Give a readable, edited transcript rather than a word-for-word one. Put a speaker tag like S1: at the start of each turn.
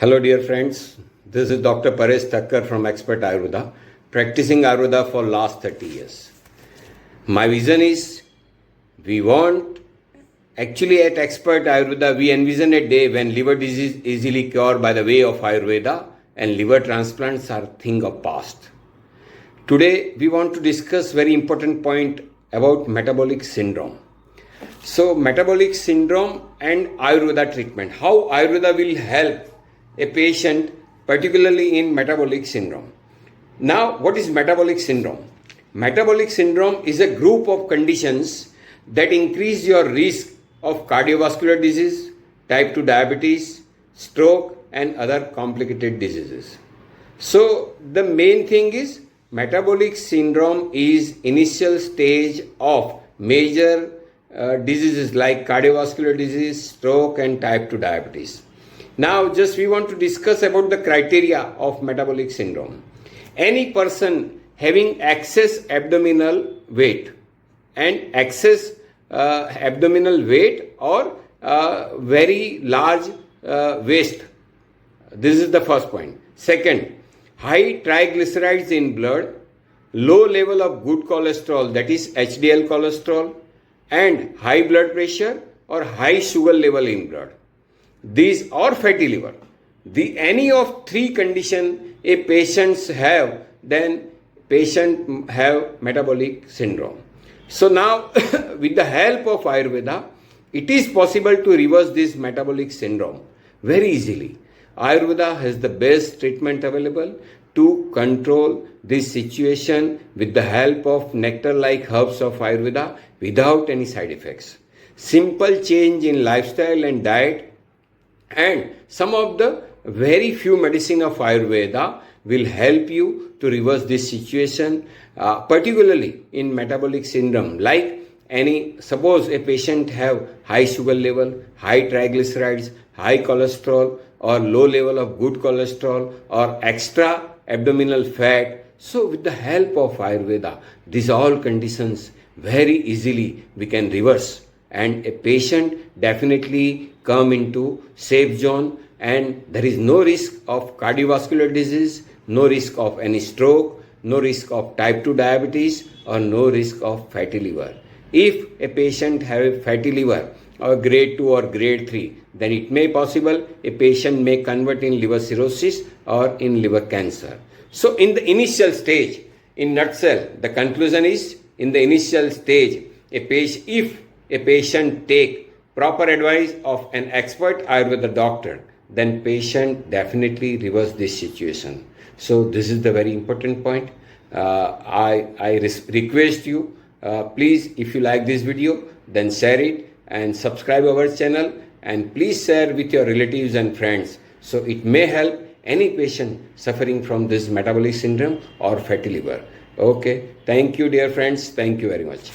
S1: Hello dear friends, this is Dr. Paresh Thakkar from Expert Ayurveda, practicing Ayurveda for last 30 years. My vision is actually at Expert Ayurveda, we envision a day when liver disease is easily cured by the way of Ayurveda and liver transplants are thing of past. Today we want to discuss very important point about metabolic syndrome. So metabolic syndrome and Ayurveda treatment, how Ayurveda will help a patient, particularly in metabolic syndrome. Now, what is metabolic syndrome? Metabolic syndrome is a group of conditions that increase your risk of cardiovascular disease, type 2 diabetes, stroke, and other complicated diseases. So, the main thing is metabolic syndrome is initial stage of major diseases like cardiovascular disease, stroke, and type 2 diabetes. Now, just we want to discuss about the criteria of metabolic syndrome. Any person having excess abdominal weight and excess abdominal weight or very large waist. This is the first point. Second, high triglycerides in blood, low level of good cholesterol, that is HDL cholesterol, and high blood pressure or high sugar level in blood. These are fatty liver. Any of three condition a patients have, then patient have metabolic syndrome. So now with the help of Ayurveda, it is possible to reverse this metabolic syndrome very easily. Ayurveda has the best treatment available to control this situation with the help of nectar-like herbs of Ayurveda without any side effects. Simple change in lifestyle and diet and some of the very few medicine of Ayurveda will help you to reverse this situation, particularly in metabolic syndrome. Like suppose a patient have high sugar level, high triglycerides, high cholesterol, or low level of good cholesterol, or extra abdominal fat. So with the help of Ayurveda, these all conditions very easily we can reverse, and a patient definitely come into safe zone, and there is no risk of cardiovascular disease, no risk of any stroke, no risk of type 2 diabetes, or no risk of fatty liver. If a patient have a fatty liver or grade 2 or grade 3, then it may possible a patient may convert in liver cirrhosis or in liver cancer. So in the initial stage, in nutshell, the conclusion is in the initial stage, if a patient take proper advice of an expert Ayurveda doctor, then patient definitely reverse this situation. So this is the very important point. I request you, please, if you like this video, then share it and subscribe our channel, and please share with your relatives and friends so it may help any patient suffering from this metabolic syndrome or fatty liver. Okay, thank you dear friends, thank you very much.